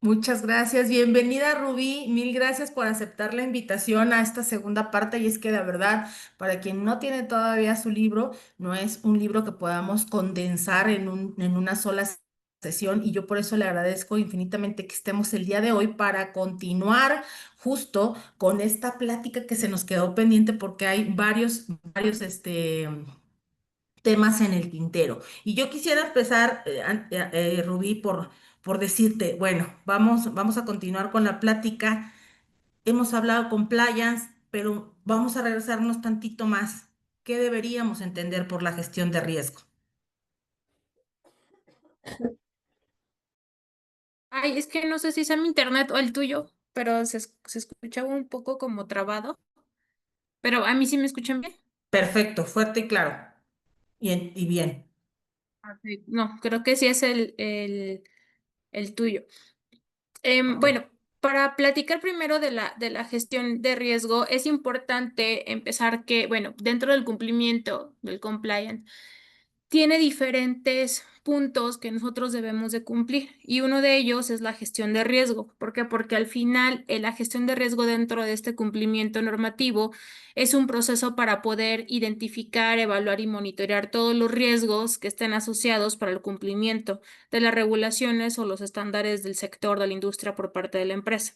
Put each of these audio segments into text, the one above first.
Muchas gracias. Bienvenida, Rubí. Mil gracias por aceptar la invitación a esta segunda parte. Y es que la verdad, para quien no tiene todavía su libro, no es un libro que podamos condensar en una sola sesión. Y yo por eso le agradezco infinitamente que estemos el día de hoy para continuar justo con esta plática que se nos quedó pendiente porque hay varios temas en el tintero. Y yo quisiera empezar, Rubí, por decirte, bueno, vamos a continuar con la plática. Hemos hablado compliance, pero vamos a regresarnos tantito más. ¿Qué deberíamos entender por la gestión de riesgo? Ay, es que no sé si es mi internet o el tuyo, pero se escuchaba un poco como trabado. Pero a mí sí me escuchan bien. Perfecto, fuerte y claro. Y bien. Ok. No, creo que sí es el tuyo. Ok. Bueno, para platicar primero de la gestión de riesgo, es importante empezar que, bueno, dentro del cumplimiento del compliance, tiene diferentes puntos que nosotros debemos de cumplir y uno de ellos es la gestión de riesgo. ¿Por qué? Porque al final la gestión de riesgo dentro de este cumplimiento normativo es un proceso para poder identificar, evaluar y monitorear todos los riesgos que estén asociados para el cumplimiento de las regulaciones o los estándares del sector de la industria por parte de la empresa.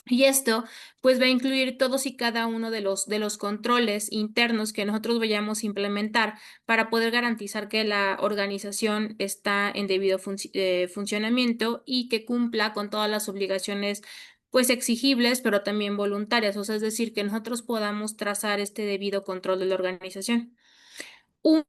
Y esto, pues, va a incluir todos y cada uno de los controles internos que nosotros vayamos a implementar para poder garantizar que la organización está en debido funcionamiento y que cumpla con todas las obligaciones, pues, exigibles, pero también voluntarias. O sea, es decir, que nosotros podamos trazar este debido control de la organización. Un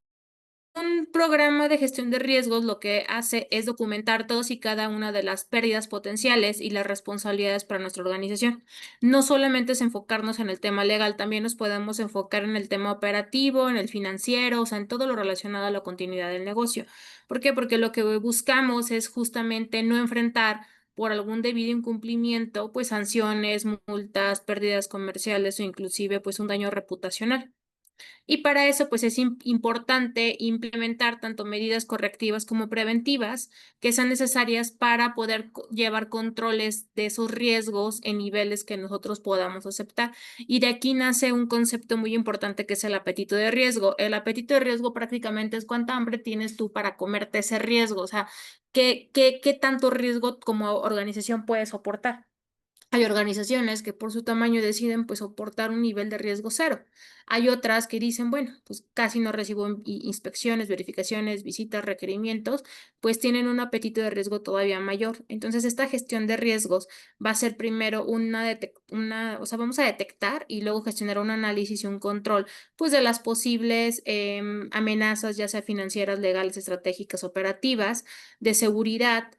programa de gestión de riesgos lo que hace es documentar todos y cada una de las pérdidas potenciales y las responsabilidades para nuestra organización. No solamente es enfocarnos en el tema legal, también nos podemos enfocar en el tema operativo, en el financiero, o sea, en todo lo relacionado a la continuidad del negocio. ¿Por qué? Porque lo que buscamos es justamente no enfrentar por algún debido incumplimiento, pues sanciones, multas, pérdidas comerciales o inclusive pues un daño reputacional. Y para eso, pues es importante implementar tanto medidas correctivas como preventivas que sean necesarias para poder llevar controles de esos riesgos en niveles que nosotros podamos aceptar. Y de aquí nace un concepto muy importante que es el apetito de riesgo. El apetito de riesgo prácticamente es cuánta hambre tienes tú para comerte ese riesgo, o sea, qué tanto riesgo como organización puedes soportar. Hay organizaciones que por su tamaño deciden pues soportar un nivel de riesgo cero. Hay otras que dicen, bueno, pues casi no recibo inspecciones, verificaciones, visitas, requerimientos, pues tienen un apetito de riesgo todavía mayor. Entonces, esta gestión de riesgos va a ser primero o sea, vamos a detectar y luego gestionar un análisis y un control, pues de las posibles amenazas, ya sea financieras, legales, estratégicas, operativas, de seguridad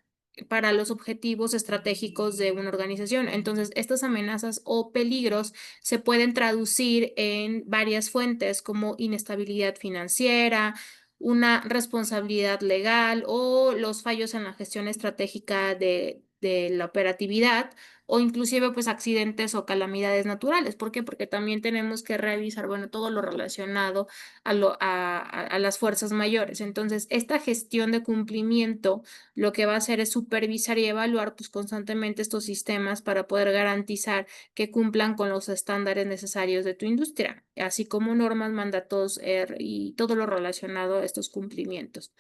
para los objetivos estratégicos de una organización. Entonces, estas amenazas o peligros se pueden traducir en varias fuentes como inestabilidad financiera, una responsabilidad legal o los fallos en la gestión estratégica de la operatividad o inclusive pues accidentes o calamidades naturales. ¿Por qué? Porque también tenemos que revisar, bueno, todo lo relacionado a las fuerzas mayores. Entonces, esta gestión de cumplimiento lo que va a hacer es supervisar y evaluar pues constantemente estos sistemas para poder garantizar que cumplan con los estándares necesarios de tu industria, así como normas, mandatos y todo lo relacionado a estos cumplimientos.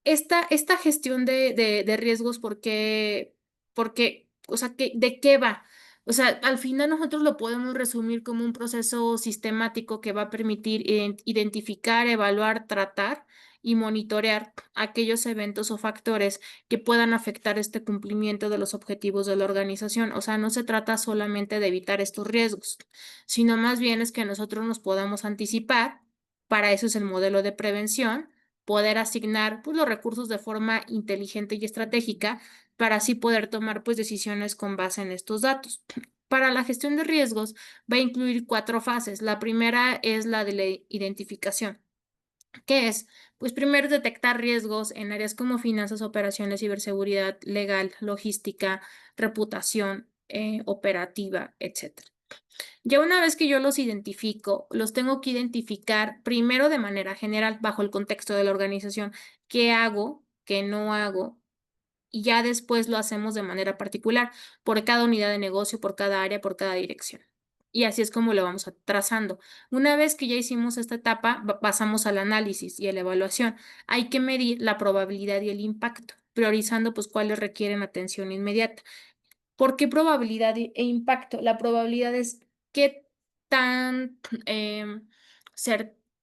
Esta gestión de riesgos, porque, o sea, ¿de qué va? O sea, al final nosotros lo podemos resumir como un proceso sistemático que va a permitir identificar, evaluar, tratar y monitorear aquellos eventos o factores que puedan afectar este cumplimiento de los objetivos de la organización. O sea, no se trata solamente de evitar estos riesgos, sino más bien es que nosotros nos podamos anticipar. Para eso es el modelo de prevención, poder asignar pues, los recursos de forma inteligente y estratégica para así poder tomar pues, decisiones con base en estos datos. Para la gestión de riesgos va a incluir cuatro fases. La primera es la de la identificación. ¿Qué es? Pues primero detectar riesgos en áreas como finanzas, operaciones, ciberseguridad, legal, logística, reputación, operativa, etcétera. Ya una vez que yo los identifico, los tengo que identificar primero de manera general, bajo el contexto de la organización, qué hago, qué no hago, y ya después lo hacemos de manera particular por cada unidad de negocio, por cada área, por cada dirección. Y así es como lo vamos trazando. Una vez que ya hicimos esta etapa, pasamos al análisis y a la evaluación. Hay que medir la probabilidad y el impacto, priorizando pues cuáles requieren atención inmediata. ¿Por qué probabilidad e impacto? La probabilidad es qué tan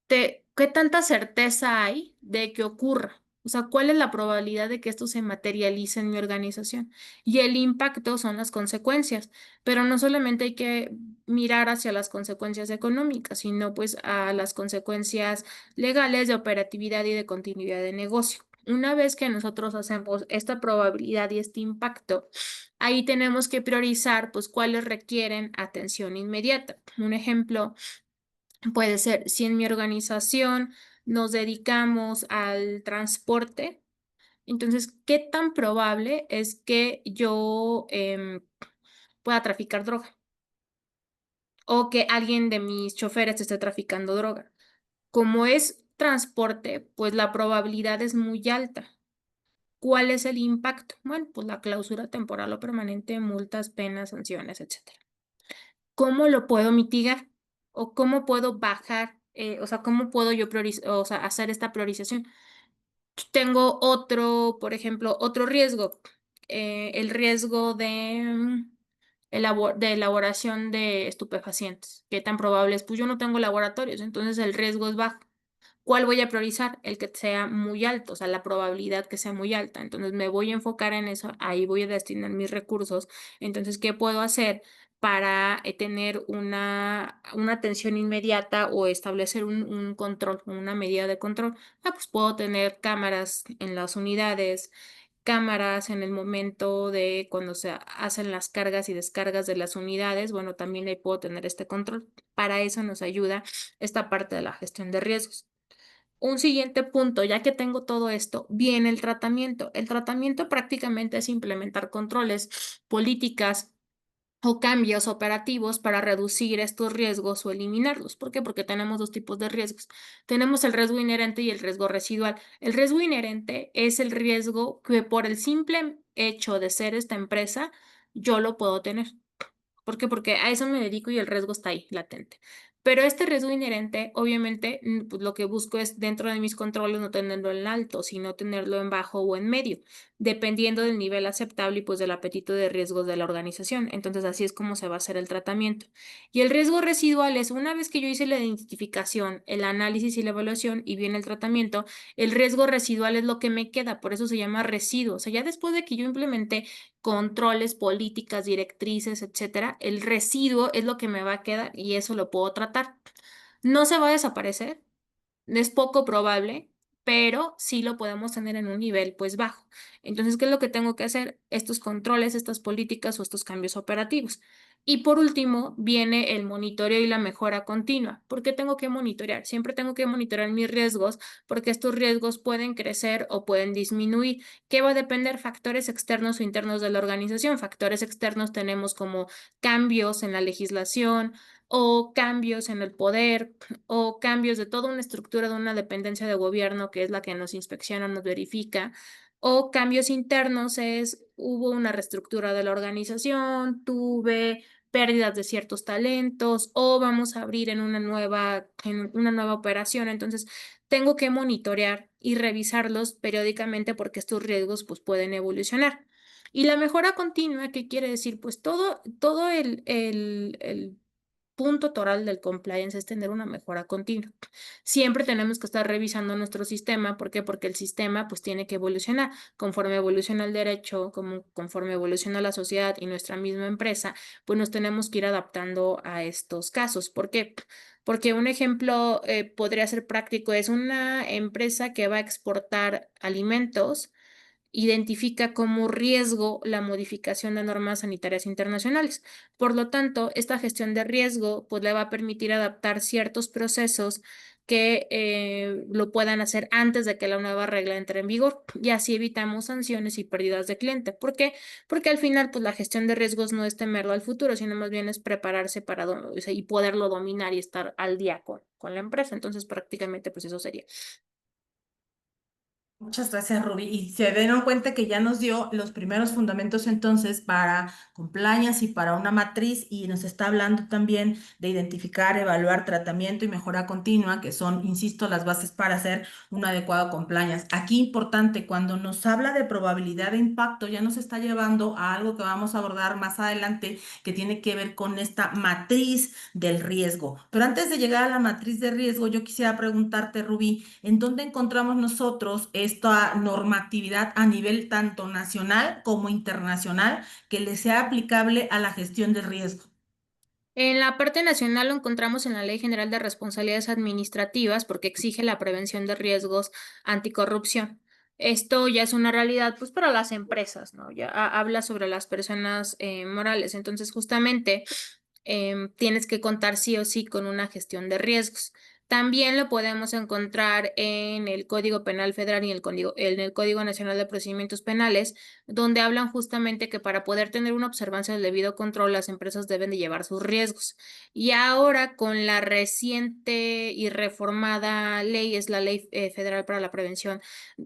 qué tanta certeza hay de que ocurra. O sea, ¿cuál es la probabilidad de que esto se materialice en mi organización? Y el impacto son las consecuencias, pero no solamente hay que mirar hacia las consecuencias económicas, sino pues a las consecuencias legales de operatividad y de continuidad de negocio. Una vez que nosotros hacemos esta probabilidad y este impacto, ahí tenemos que priorizar, pues, cuáles requieren atención inmediata. Un ejemplo puede ser, si en mi organización nos dedicamos al transporte, entonces, ¿qué tan probable es que yo pueda traficar droga? O que alguien de mis choferes esté traficando droga. Como es transporte, pues la probabilidad es muy alta. ¿Cuál es el impacto? Bueno, pues la clausura temporal o permanente, multas, penas, sanciones, etcétera. ¿Cómo lo puedo mitigar? ¿O cómo puedo bajar? O sea, ¿cómo puedo yo o sea, hacer esta priorización? Tengo otro, por ejemplo, otro riesgo, el riesgo de, de elaboración de estupefacientes. ¿Qué tan probable es? Pues yo no tengo laboratorios, entonces el riesgo es bajo. ¿Cuál voy a priorizar? El que sea muy alto, o sea, la probabilidad que sea muy alta. Entonces me voy a enfocar en eso, ahí voy a destinar mis recursos. Entonces, ¿qué puedo hacer para tener una atención inmediata o establecer un control, una medida de control? Ah, pues puedo tener cámaras en las unidades, cámaras en el momento de cuando se hacen las cargas y descargas de las unidades. Bueno, también ahí puedo tener este control. Para eso nos ayuda esta parte de la gestión de riesgos. Un siguiente punto, ya que tengo todo esto, viene el tratamiento. El tratamiento prácticamente es implementar controles, políticas o cambios operativos para reducir estos riesgos o eliminarlos. ¿Por qué? Porque tenemos dos tipos de riesgos. Tenemos el riesgo inherente y el riesgo residual. El riesgo inherente es el riesgo que por el simple hecho de ser esta empresa, yo lo puedo tener. ¿Por qué? Porque a eso me dedico y el riesgo está ahí, latente. Pero este riesgo inherente, obviamente, pues lo que busco es dentro de mis controles no tenerlo en alto, sino tenerlo en bajo o en medio, dependiendo del nivel aceptable y pues del apetito de riesgos de la organización. Entonces, así es como se va a hacer el tratamiento. Y el riesgo residual es una vez que yo hice la identificación, el análisis y la evaluación y viene el tratamiento, el riesgo residual es lo que me queda, por eso se llama residuo. O sea, ya después de que yo implementé controles, políticas, directrices, etcétera, el residuo es lo que me va a quedar y eso lo puedo tratar. No se va a desaparecer, es poco probable, pero sí lo podemos tener en un nivel pues bajo. Entonces, ¿qué es lo que tengo que hacer? Estos controles, estas políticas o estos cambios operativos. Y por último, viene el monitoreo y la mejora continua. ¿Por qué tengo que monitorear? Siempre tengo que monitorear mis riesgos porque estos riesgos pueden crecer o pueden disminuir. ¿Qué va a depender? Factores externos o internos de la organización. Factores externos tenemos como cambios en la legislación o cambios en el poder o cambios de toda una estructura de una dependencia de gobierno que es la que nos inspecciona, nos verifica, o cambios internos es hubo una reestructura de la organización, tuve pérdidas de ciertos talentos o vamos a abrir en una nueva operación. Entonces, tengo que monitorear y revisarlos periódicamente porque estos riesgos pues pueden evolucionar. Y la mejora continua, ¿qué quiere decir? Pues todo el punto toral del compliance es tener una mejora continua. Siempre tenemos que estar revisando nuestro sistema. ¿Por qué? Porque el sistema pues tiene que evolucionar. Conforme evoluciona el derecho, conforme evoluciona la sociedad y nuestra misma empresa, pues nos tenemos que ir adaptando a estos casos. ¿Por qué? Porque un ejemplo podría ser práctico, es una empresa que va a exportar alimentos identifica como riesgo la modificación de normas sanitarias internacionales. Por lo tanto, esta gestión de riesgo pues, le va a permitir adaptar ciertos procesos que lo puedan hacer antes de que la nueva regla entre en vigor y así evitamos sanciones y pérdidas de cliente. ¿Por qué? Porque al final pues la gestión de riesgos no es temerlo al futuro, sino más bien es prepararse para o sea, y poderlo dominar y estar al día con la empresa. Entonces prácticamente pues eso sería. Muchas gracias, Ruby. Y se dieron cuenta que ya nos dio los primeros fundamentos entonces para compliance y para una matriz y nos está hablando también de identificar, evaluar tratamiento y mejora continua, que son, insisto, las bases para hacer un adecuado compliance. Aquí importante, cuando nos habla de probabilidad de impacto, ya nos está llevando a algo que vamos a abordar más adelante, que tiene que ver con esta matriz del riesgo. Pero antes de llegar a la matriz de riesgo, yo quisiera preguntarte, Rubí, ¿en dónde encontramos nosotros esta normatividad a nivel tanto nacional como internacional que le sea aplicable a la gestión del riesgo? En la parte nacional lo encontramos en la Ley General de Responsabilidades Administrativas porque exige la prevención de riesgos anticorrupción. Esto ya es una realidad pues para las empresas, ¿no? Ya habla sobre las personas morales. Entonces, justamente tienes que contar sí o sí con una gestión de riesgos. También lo podemos encontrar en el Código Penal Federal y en el Código Nacional de Procedimientos Penales, donde hablan justamente que para poder tener una observancia del debido control, las empresas deben de llevar sus riesgos. Y ahora con la reciente y reformada ley, es la Ley Federal para la Prevención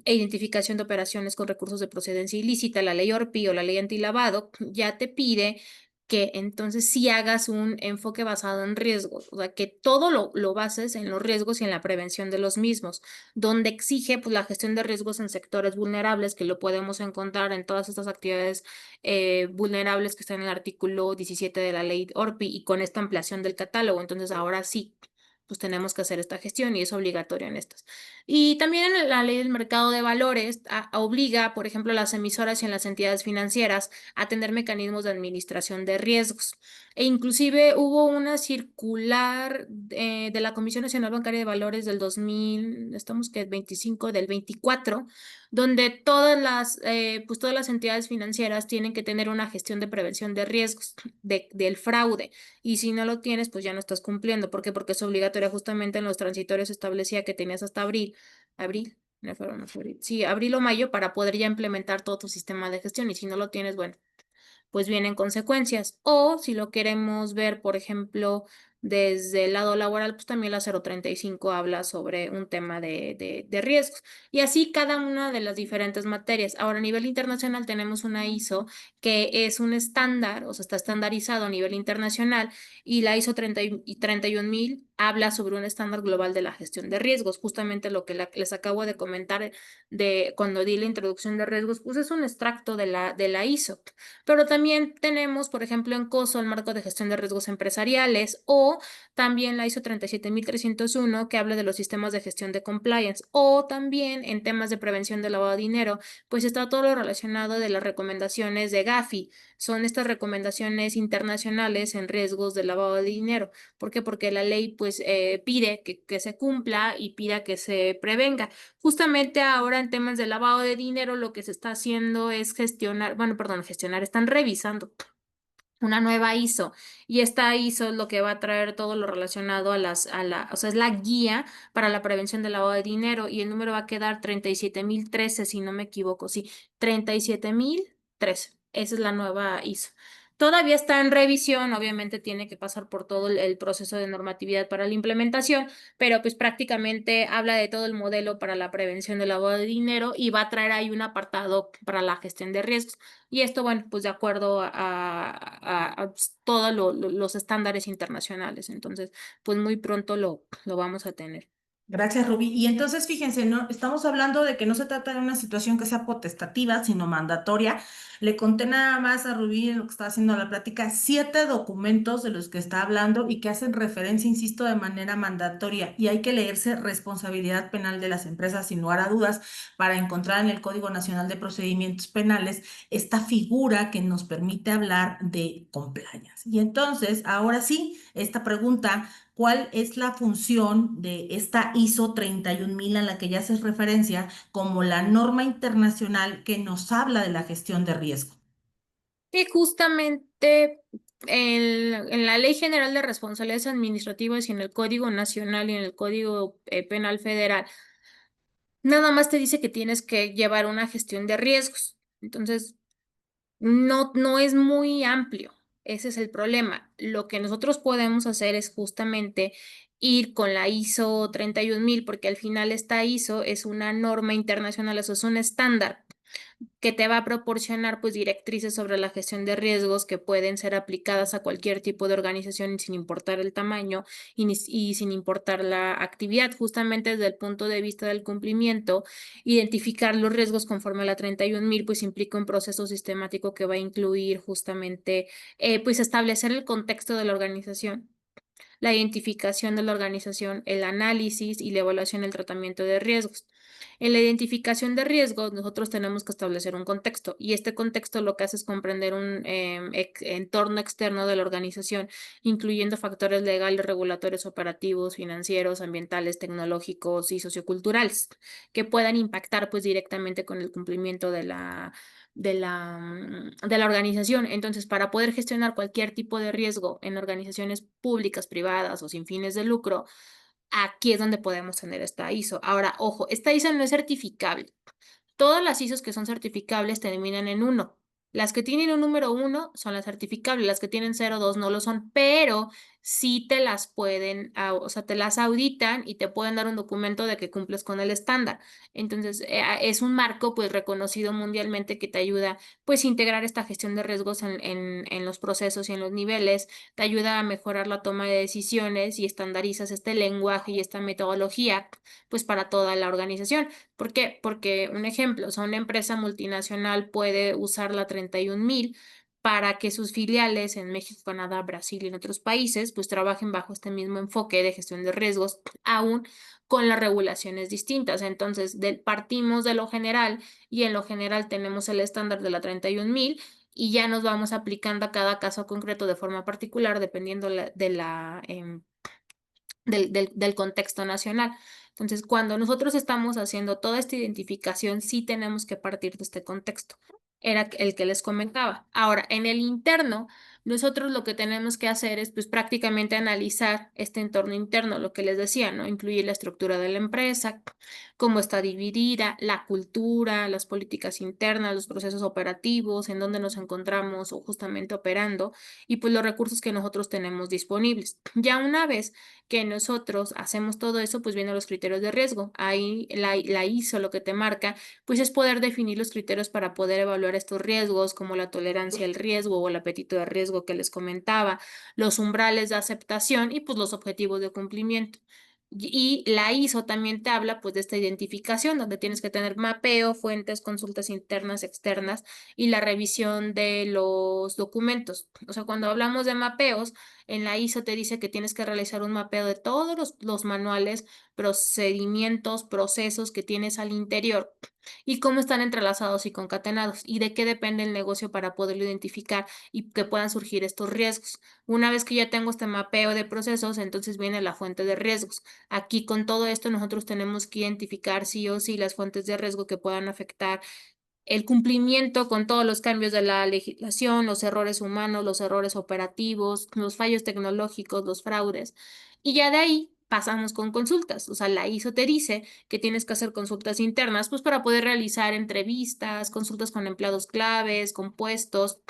e Identificación de Operaciones con Recursos de Procedencia Ilícita, la Ley ORPI o la Ley Antilavado, ya te pide que entonces sí hagas un enfoque basado en riesgos, o sea, que todo lo bases en los riesgos y en la prevención de los mismos, donde exige pues la gestión de riesgos en sectores vulnerables, que lo podemos encontrar en todas estas actividades vulnerables que están en el artículo 17 de la ley ORPI y con esta ampliación del catálogo. Entonces ahora sí, pues tenemos que hacer esta gestión y es obligatorio en estas. Y también la ley del mercado de valores obliga, por ejemplo, a las emisoras y a las entidades financieras a tener mecanismos de administración de riesgos. E inclusive hubo una circular de la Comisión Nacional Bancaria de Valores del 2000, estamos que 25 del 24, donde pues todas las entidades financieras tienen que tener una gestión de prevención de riesgos del fraude. Y si no lo tienes, pues ya no estás cumpliendo. ¿Por qué? Porque es obligatoria. Justamente en los transitorios establecía que tenías hasta abril, no, no fue abril, sí, abril o mayo para poder ya implementar todo tu sistema de gestión. Y si no lo tienes, bueno, pues vienen consecuencias. O si lo queremos ver, por ejemplo, desde el lado laboral, pues también la 035 habla sobre un tema de riesgos. Y así cada una de las diferentes materias. Ahora, a nivel internacional tenemos una ISO que es un estándar, o sea, está estandarizado a nivel internacional, y la ISO 31000 habla sobre un estándar global de la gestión de riesgos. Justamente lo que les acabo de comentar de cuando di la introducción de riesgos, pues es un extracto de la ISO. Pero también tenemos, por ejemplo, en COSO el marco de gestión de riesgos empresariales o también la ISO 37301 que habla de los sistemas de gestión de compliance o también en temas de prevención de lavado de dinero, pues está todo lo relacionado de las recomendaciones de Gafi. Son estas recomendaciones internacionales en riesgos de lavado de dinero. ¿Por qué? Porque la ley pues pide que se cumpla y pida que se prevenga. Justamente ahora en temas de lavado de dinero lo que se está haciendo es gestionar, bueno, perdón, gestionar, están revisando una nueva ISO y esta ISO es lo que va a traer todo lo relacionado o sea, es la guía para la prevención del lavado de dinero y el número va a quedar 37013 si no me equivoco, sí, 37013. Esa es la nueva ISO. Todavía está en revisión, obviamente tiene que pasar por todo el proceso de normatividad para la implementación, pero pues prácticamente habla de todo el modelo para la prevención del lavado de dinero y va a traer ahí un apartado para la gestión de riesgos. Y esto, bueno, pues de acuerdo pues, todos los estándares internacionales. Entonces, pues muy pronto lo vamos a tener. Gracias, Rubí. Y entonces, fíjense, ¿no? Estamos hablando de que no se trata de una situación que sea potestativa, sino mandatoria. Le conté nada más a Rubí en lo que estaba haciendo la plática, 7 documentos de los que está hablando y que hacen referencia, insisto, de manera mandatoria. Y hay que leerse responsabilidad penal de las empresas, sin lugar a dudas, para encontrar en el Código Nacional de Procedimientos Penales esta figura que nos permite hablar de compliance. Y entonces, ahora sí, esta pregunta. ¿Cuál es la función de esta ISO 31000 a la que ya haces referencia como la norma internacional que nos habla de la gestión de riesgo? Y justamente en la Ley General de Responsabilidades Administrativas y en el Código Nacional y en el Código Penal Federal, nada más te dice que tienes que llevar una gestión de riesgos. Entonces, no es muy amplio. ese es el problema. Lo que nosotros podemos hacer es justamente ir con la ISO 31000, porque al final esta ISO es una norma internacional, eso es un estándar que te va a proporcionar pues directrices sobre la gestión de riesgos que pueden ser aplicadas a cualquier tipo de organización sin importar el tamaño y sin importar la actividad. Justamente desde el punto de vista del cumplimiento, identificar los riesgos conforme a la 31000 pues implica un proceso sistemático que va a incluir justamente pues establecer el contexto de la organización, la identificación de la organización, el análisis y la evaluación del tratamiento de riesgos. En la identificación de riesgos, nosotros tenemos que establecer un contexto y este contexto lo que hace es comprender un entorno externo de la organización, incluyendo factores legales, regulatorios, operativos, financieros, ambientales, tecnológicos y socioculturales que puedan impactar pues directamente con el cumplimiento de la organización. Entonces, para poder gestionar cualquier tipo de riesgo en organizaciones públicas, privadas o sin fines de lucro, aquí es donde podemos tener esta ISO. Ahora, ojo, esta ISO no es certificable. Todas las ISOs que son certificables terminan en uno. Las que tienen un número uno son las certificables, las que tienen 0, 2 no lo son, pero sí te las pueden, o sea, te las auditan y te pueden dar un documento de que cumples con el estándar. Entonces, es un marco pues reconocido mundialmente que te ayuda pues a integrar esta gestión de riesgos en los procesos y en los niveles, te ayuda a mejorar la toma de decisiones y estandarizas este lenguaje y esta metodología pues para toda la organización. ¿Por qué? Porque un ejemplo, o sea, una empresa multinacional puede usar la 31000 para que sus filiales en México, Canadá, Brasil y en otros países pues trabajen bajo este mismo enfoque de gestión de riesgos, aún con las regulaciones distintas. Entonces, partimos de lo general y en lo general tenemos el estándar de la 31000 y ya nos vamos aplicando a cada caso concreto de forma particular dependiendo del contexto nacional. Entonces, cuando nosotros estamos haciendo toda esta identificación, sí tenemos que partir de este contexto. Era el que les comentaba. Ahora, en el interno, nosotros lo que tenemos que hacer es pues prácticamente analizar este entorno interno, lo que les decía, ¿no? Incluir la estructura de la empresa, cómo está dividida, la cultura, las políticas internas, los procesos operativos, en dónde nos encontramos o justamente operando y pues los recursos que nosotros tenemos disponibles. Ya una vez que nosotros hacemos todo eso, pues vienen los criterios de riesgo. Ahí la ISO lo que te marca, pues es poder definir los criterios para poder evaluar estos riesgos, como la tolerancia al riesgo o el apetito de riesgo que les comentaba, los umbrales de aceptación y pues los objetivos de cumplimiento. Y la ISO también te habla pues de esta identificación donde tienes que tener mapeo, fuentes, consultas internas, externas y la revisión de los documentos. O sea, cuando hablamos de mapeos, en la ISO te dice que tienes que realizar un mapeo de todos los manuales, procedimientos, procesos que tienes al interior y cómo están entrelazados y concatenados y de qué depende el negocio para poderlo identificar y que puedan surgir estos riesgos. Una vez que ya tengo este mapeo de procesos, entonces viene la fuente de riesgos. Aquí con todo esto nosotros tenemos que identificar sí o sí las fuentes de riesgo que puedan afectar el cumplimiento con todos los cambios de la legislación, los errores humanos, los errores operativos, los fallos tecnológicos, los fraudes. Y ya de ahí pasamos con consultas. O sea, la ISO te dice que tienes que hacer consultas internas, pues para poder realizar entrevistas, consultas con empleados claves, con puestos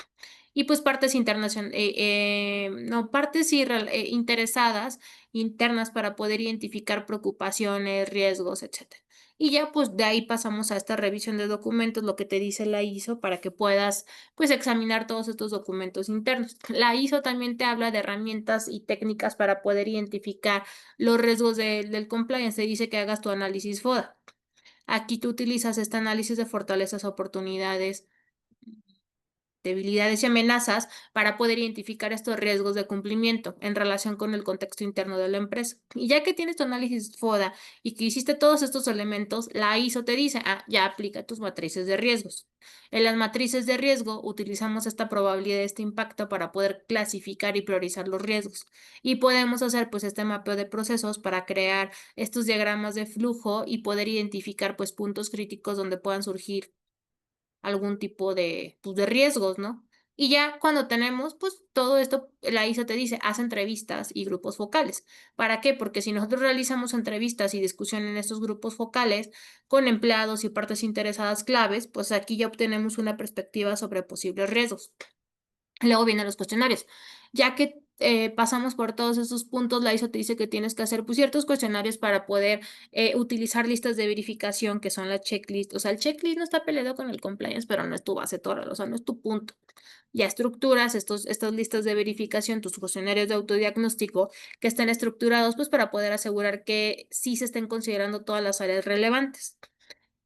y pues partes internacionales, no, partes sí, interesadas internas para poder identificar preocupaciones, riesgos, etcétera. Y ya pues de ahí pasamos a esta revisión de documentos, lo que te dice la ISO para que puedas pues examinar todos estos documentos internos. La ISO también te habla de herramientas y técnicas para poder identificar los riesgos del compliance. Te dice que hagas tu análisis FODA. Aquí tú utilizas este análisis de fortalezas, oportunidades, debilidades y amenazas para poder identificar estos riesgos de cumplimiento en relación con el contexto interno de la empresa. Y ya que tienes tu análisis FODA y que hiciste todos estos elementos, la ISO te dice, ya aplica tus matrices de riesgos. En las matrices de riesgo utilizamos esta probabilidad de este impacto para poder clasificar y priorizar los riesgos. Y podemos hacer pues este mapeo de procesos para crear estos diagramas de flujo y poder identificar pues puntos críticos donde puedan surgir algún tipo pues, de riesgos, ¿no? Y ya cuando tenemos, pues todo esto, la ISO te dice, haz entrevistas y grupos focales. ¿Para qué? Porque si nosotros realizamos entrevistas y discusión en estos grupos focales con empleados y partes interesadas claves, pues aquí ya obtenemos una perspectiva sobre posibles riesgos. Luego vienen los cuestionarios. Ya que pasamos por todos esos puntos, la ISO te dice que tienes que hacer pues, ciertos cuestionarios para poder utilizar listas de verificación que son la checklist. O sea, el checklist no está peleado con el compliance, pero no es tu base total, o sea, no es tu punto. Ya estructuras estas listas de verificación, tus cuestionarios de autodiagnóstico que estén estructurados pues para poder asegurar que sí se estén considerando todas las áreas relevantes.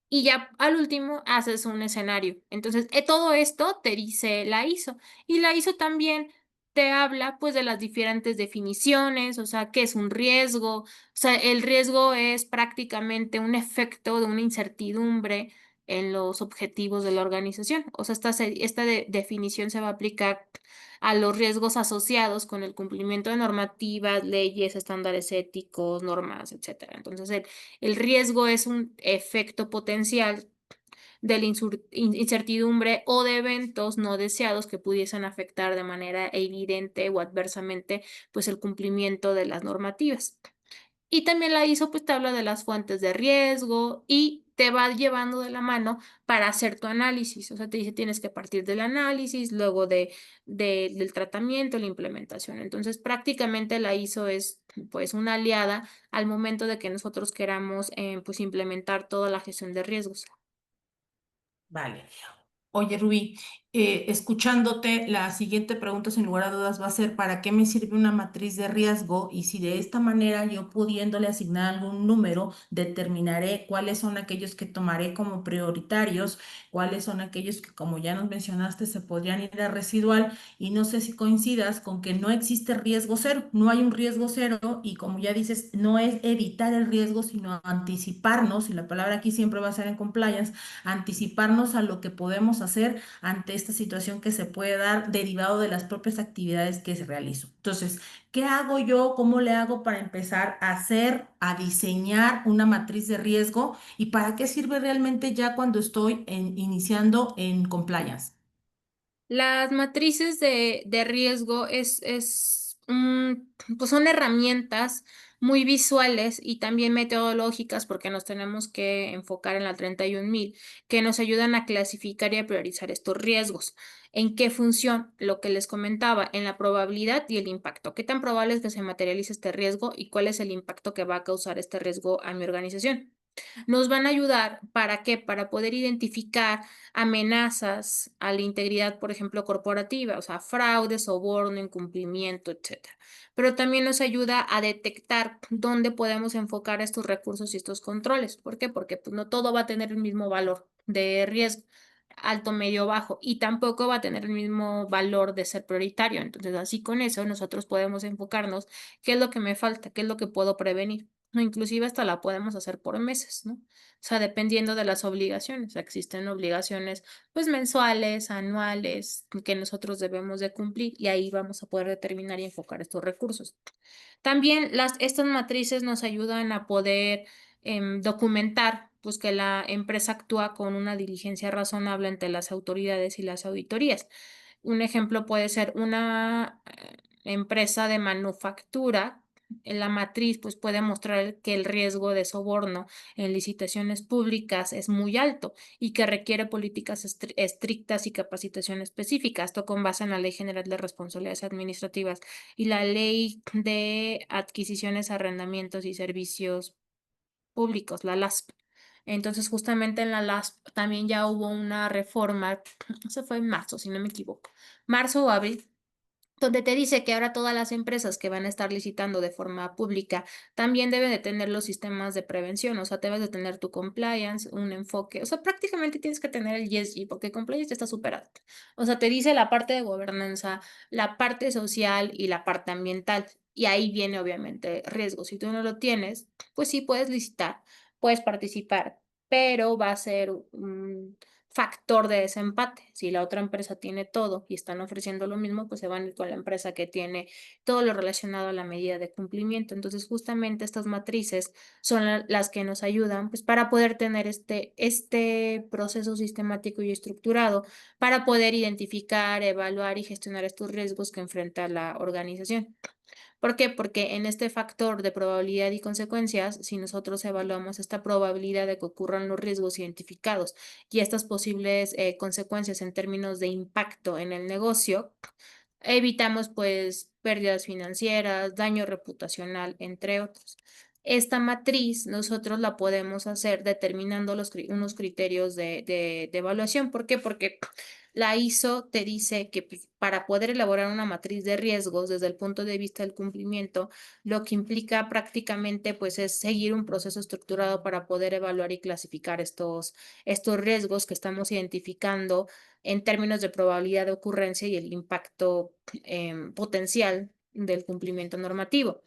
Y ya al último haces un escenario. Entonces, todo esto te dice la ISO. Y la ISO también te habla, pues, de las diferentes definiciones, o sea, qué es un riesgo. O sea, el riesgo es prácticamente un efecto de una incertidumbre en los objetivos de la organización. O sea, definición se va a aplicar a los riesgos asociados con el cumplimiento de normativas, leyes, estándares éticos, normas, etcétera. Entonces, el riesgo es un efecto potencial de la incertidumbre o de eventos no deseados que pudiesen afectar de manera evidente o adversamente pues el cumplimiento de las normativas. Y también la ISO pues te habla de las fuentes de riesgo y te va llevando de la mano para hacer tu análisis. O sea, te dice tienes que partir del análisis, luego del tratamiento, la implementación. Entonces, prácticamente la ISO es pues una aliada al momento de que nosotros queramos pues implementar toda la gestión de riesgos. Vale. Oye, Rubí, escuchándote, la siguiente pregunta sin lugar a dudas va a ser, ¿para qué me sirve una matriz de riesgo? Y si de esta manera yo pudiéndole asignar algún número, determinaré cuáles son aquellos que tomaré como prioritarios, cuáles son aquellos que, como ya nos mencionaste, se podrían ir a residual. Y no sé si coincidas con que no existe riesgo cero, no hay un riesgo cero y como ya dices, no es evitar el riesgo, sino anticiparnos, y la palabra aquí siempre va a ser en compliance, anticiparnos a lo que podemos hacer ante esta situación que se puede dar derivado de las propias actividades que se realizan. Entonces, ¿qué hago yo? ¿Cómo le hago para empezar a hacer, a diseñar una matriz de riesgo? ¿Y para qué sirve realmente ya cuando estoy iniciando en compliance? Las matrices de riesgo pues son herramientas muy visuales y también metodológicas porque nos tenemos que enfocar en la 31000 que nos ayudan a clasificar y a priorizar estos riesgos. ¿En qué función? Lo que les comentaba, en la probabilidad y el impacto. ¿Qué tan probable es que se materialice este riesgo y cuál es el impacto que va a causar este riesgo a mi organización? Nos van a ayudar, ¿para qué? Para poder identificar amenazas a la integridad, por ejemplo, corporativa, o sea, fraude, soborno, incumplimiento, etcétera. Pero también nos ayuda a detectar dónde podemos enfocar estos recursos y estos controles. ¿Por qué? Porque pues, no todo va a tener el mismo valor de riesgo, alto, medio, bajo, y tampoco va a tener el mismo valor de ser prioritario. Entonces, así con eso, nosotros podemos enfocarnos qué es lo que me falta, qué es lo que puedo prevenir. No, inclusive hasta la podemos hacer por meses, ¿no? O sea, dependiendo de las obligaciones. Existen obligaciones, pues, mensuales, anuales, que nosotros debemos de cumplir y ahí vamos a poder determinar y enfocar estos recursos. También estas matrices nos ayudan a poder documentar pues, que la empresa actúa con una diligencia razonable ante las autoridades y las auditorías. Un ejemplo puede ser una empresa de manufactura. En la matriz pues, puede mostrar que el riesgo de soborno en licitaciones públicas es muy alto y que requiere políticas estrictas y capacitación específica. Esto con base en la Ley General de Responsabilidades Administrativas y la Ley de Adquisiciones, Arrendamientos y Servicios Públicos, la LASP. Entonces, justamente en la LASP también ya hubo una reforma, eso fue en marzo, si no me equivoco, marzo o abril, donde te dice que ahora todas las empresas que van a estar licitando de forma pública también deben de tener los sistemas de prevención, o sea, debes de tener tu compliance, un enfoque, o sea, prácticamente tienes que tener el ESG porque compliance ya está superado. O sea, te dice la parte de gobernanza, la parte social y la parte ambiental. Y ahí viene obviamente riesgo. Si tú no lo tienes, pues sí puedes licitar, puedes participar, pero va a ser un factor de desempate. Si la otra empresa tiene todo y están ofreciendo lo mismo, pues se van a ir con la empresa que tiene todo lo relacionado a la medida de cumplimiento. Entonces, justamente estas matrices son las que nos ayudan pues, para poder tener este proceso sistemático y estructurado para poder identificar, evaluar y gestionar estos riesgos que enfrenta la organización. ¿Por qué? Porque en este factor de probabilidad y consecuencias, si nosotros evaluamos esta probabilidad de que ocurran los riesgos identificados y estas posibles consecuencias en términos de impacto en el negocio, evitamos pues pérdidas financieras, daño reputacional, entre otros. Esta matriz nosotros la podemos hacer determinando unos criterios de evaluación. ¿Por qué? Porque la ISO te dice que pues, para poder elaborar una matriz de riesgos desde el punto de vista del cumplimiento, lo que implica prácticamente pues es seguir un proceso estructurado para poder evaluar y clasificar estos riesgos que estamos identificando en términos de probabilidad de ocurrencia y el impacto potencial del cumplimiento normativo.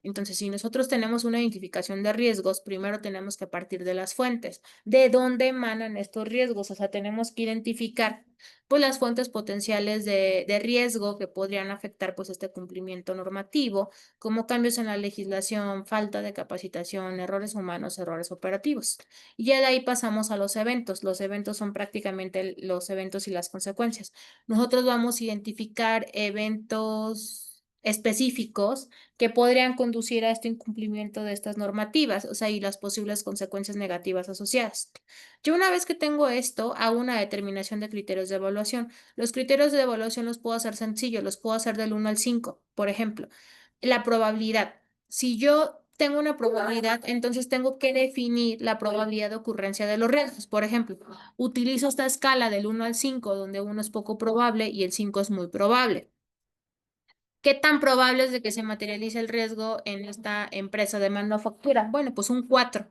Entonces, si nosotros tenemos una identificación de riesgos, primero tenemos que partir de las fuentes. ¿De dónde emanan estos riesgos? O sea, tenemos que identificar pues las fuentes potenciales de riesgo que podrían afectar pues este cumplimiento normativo, como cambios en la legislación, falta de capacitación, errores humanos, errores operativos. Y ya de ahí pasamos a los eventos. Los eventos son prácticamente los eventos y las consecuencias. Nosotros vamos a identificar eventos específicos que podrían conducir a este incumplimiento de estas normativas, o sea, y las posibles consecuencias negativas asociadas. Yo una vez que tengo esto, hago una determinación de criterios de evaluación. Los criterios de evaluación los puedo hacer sencillos, los puedo hacer del 1 al 5. Por ejemplo, la probabilidad. Si yo tengo una probabilidad, entonces tengo que definir la probabilidad de ocurrencia de los riesgos. Por ejemplo, utilizo esta escala del 1 al 5, donde 1 es poco probable y el 5 es muy probable. ¿Qué tan probable es de que se materialice el riesgo en esta empresa de manufactura? Bueno, pues un 4.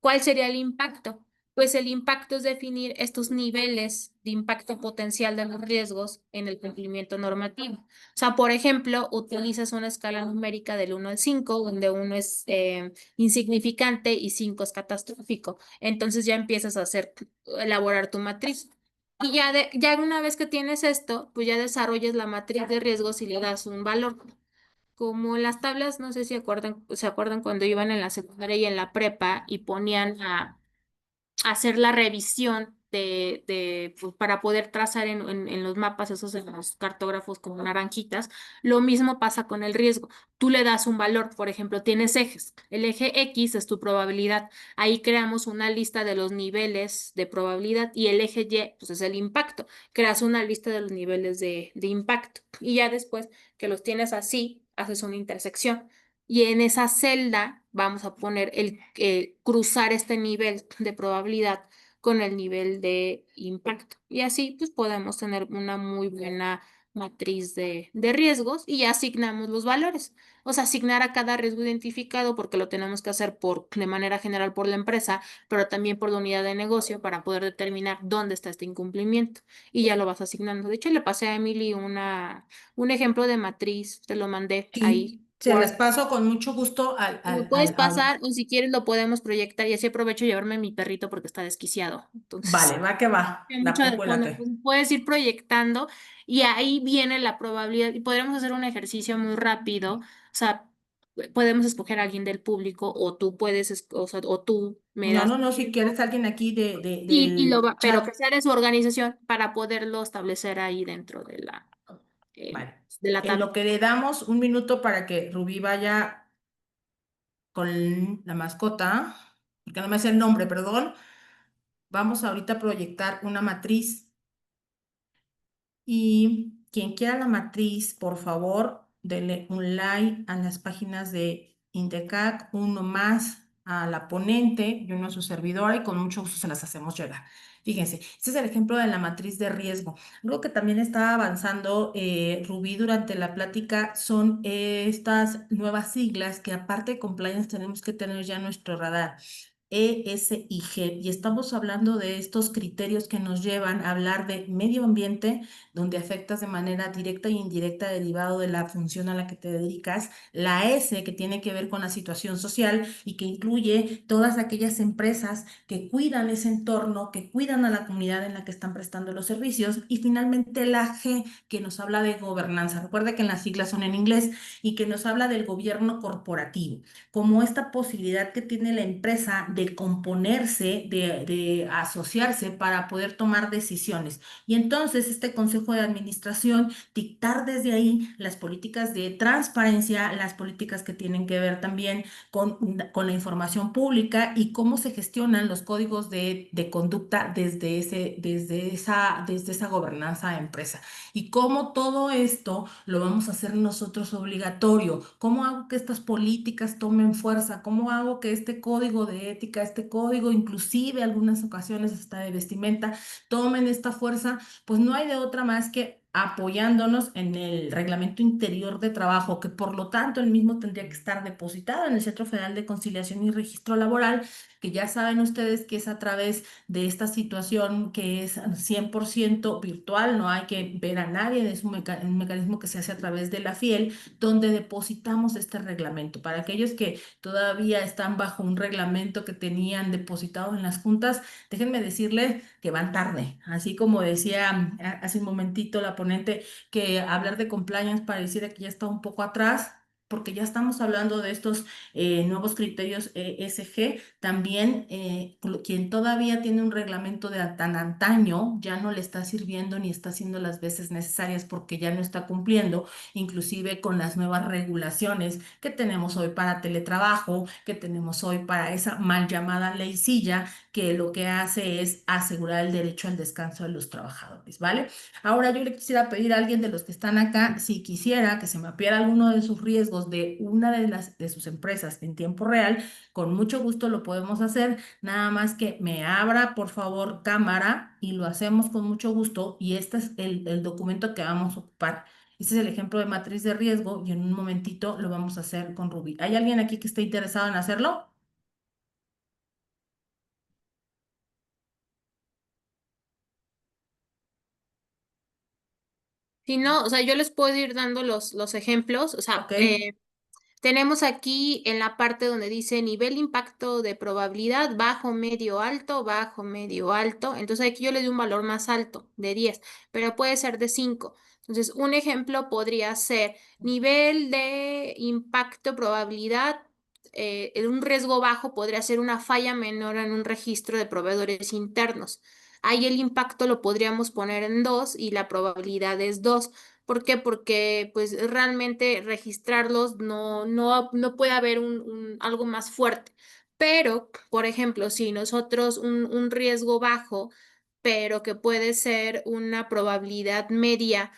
¿Cuál sería el impacto? Pues el impacto es definir estos niveles de impacto potencial de los riesgos en el cumplimiento normativo. O sea, por ejemplo, utilizas una escala numérica del 1 al 5, donde 1 es insignificante y 5 es catastrófico. Entonces ya empiezas a elaborar tu matriz. Y ya una vez que tienes esto, pues ya desarrollas la matriz de riesgos y le das un valor. Como las tablas, no sé si se acuerdan cuando iban en la secundaria y en la prepa y ponían a hacer la revisión pues, para poder trazar en los mapas, esos en los cartógrafos como naranjitas. Lo mismo pasa con el riesgo. Tú le das un valor, por ejemplo, tienes ejes. El eje X es tu probabilidad. Ahí creamos una lista de los niveles de probabilidad y el eje Y, pues es el impacto. Creas una lista de los niveles de impacto. Y ya después que los tienes así, haces una intersección. Y en esa celda vamos a poner cruzar este nivel de probabilidad con el nivel de impacto. Y así pues podemos tener una muy buena matriz de riesgos y ya asignamos los valores. O sea, asignar a cada riesgo identificado porque lo tenemos que hacer de manera general por la empresa, pero también por la unidad de negocio para poder determinar dónde está este incumplimiento. Y ya lo vas asignando. De hecho, le pasé a Emily un ejemplo de matriz, te lo mandé ahí. Sí, se las paso con mucho gusto al, Lo al, puedes al, al- pasar o si quieres lo podemos proyectar y así aprovecho de llevarme mi perrito porque está desquiciado. Vale, Entonces, va que va, hay la mucho de fondo. populate. Entonces, puedes ir proyectando y ahí viene la probabilidad y podremos hacer un ejercicio muy rápido. O sea, podemos escoger a alguien del público o tú puedes, o sea, o tú me No, das no, no, si quieres alguien aquí y del pero chat. que sea de su organización para poderlo establecer ahí dentro Vale. de la En tabla. lo que le damos un minuto para que Rubí vaya con la mascota, porque no me hace el nombre, perdón, vamos ahorita a proyectar una matriz. Y quien quiera la matriz, por favor, denle un like a las páginas de Intecac, uno más a la ponente y uno a su servidora y con mucho gusto se las hacemos llegar. Fíjense, este es el ejemplo de la matriz de riesgo. Algo que también está avanzando Rubí durante la plática son estas nuevas siglas que aparte de compliance tenemos que tener ya en nuestro radar. ESIG, y estamos hablando de estos criterios que nos llevan a hablar de medio ambiente, donde afectas de manera directa e indirecta derivado de la función a la que te dedicas, la S, que tiene que ver con la situación social y que incluye todas aquellas empresas que cuidan ese entorno, que cuidan a la comunidad en la que están prestando los servicios, y finalmente la G, que nos habla de gobernanza. Recuerda que en las siglas son en inglés y que nos habla del gobierno corporativo, como esta posibilidad que tiene la empresa de componerse, de asociarse para poder tomar decisiones. Y entonces este consejo de administración dictar desde ahí las políticas de transparencia, las políticas que tienen que ver también con la información pública y cómo se gestionan los códigos de conducta desde esa gobernanza de empresa. Y cómo todo esto lo vamos a hacer nosotros obligatorio. ¿Cómo hago que estas políticas tomen fuerza? ¿Cómo hago que este código de ética, este código, inclusive algunas ocasiones hasta de vestimenta, tomen esta fuerza? Pues no hay de otra más que apoyándonos en el reglamento interior de trabajo, que por lo tanto el mismo tendría que estar depositado en el Centro Federal de Conciliación y Registro Laboral, que ya saben ustedes que es a través de esta situación que es 100% virtual, no hay que ver a nadie, es un mecanismo que se hace a través de la FIEL, donde depositamos este reglamento. Para aquellos que todavía están bajo un reglamento que tenían depositado en las juntas, déjenme decirles que van tarde. Así como decía hace un momentito la ponente, que hablar de compliance pareciera que ya está un poco atrás, porque ya estamos hablando de estos nuevos criterios ESG. También quien todavía tiene un reglamento de tan antaño ya no le está sirviendo ni está haciendo las veces necesarias porque ya no está cumpliendo, inclusive con las nuevas regulaciones que tenemos hoy para teletrabajo, que tenemos hoy para esa mal llamada ley silla, que lo que hace es asegurar el derecho al descanso de los trabajadores, ¿vale? Ahora yo le quisiera pedir a alguien de los que están acá, si quisiera que se mapeara alguno de sus riesgos de una de sus empresas en tiempo real, con mucho gusto lo podemos hacer, nada más que me abra por favor cámara y lo hacemos con mucho gusto y este es el documento que vamos a ocupar. Este es el ejemplo de matriz de riesgo y en un momentito lo vamos a hacer con Ruby. ¿Hay alguien aquí que esté interesado en hacerlo? Si no, o sea, yo les puedo ir dando los ejemplos, o sea, Ok. tenemos aquí en la parte donde dice nivel impacto de probabilidad bajo, medio, alto, bajo, medio, alto. Entonces aquí yo le doy un valor más alto de 10, pero puede ser de 5. Entonces, un ejemplo podría ser nivel de impacto probabilidad. En un riesgo bajo podría ser una falla menor en un registro de proveedores internos. Ahí el impacto lo podríamos poner en 2 y la probabilidad es 2. ¿Por qué? Porque pues realmente registrarlos no puede haber algo más fuerte. Pero, por ejemplo, si nosotros un riesgo bajo, pero que puede ser una probabilidad media,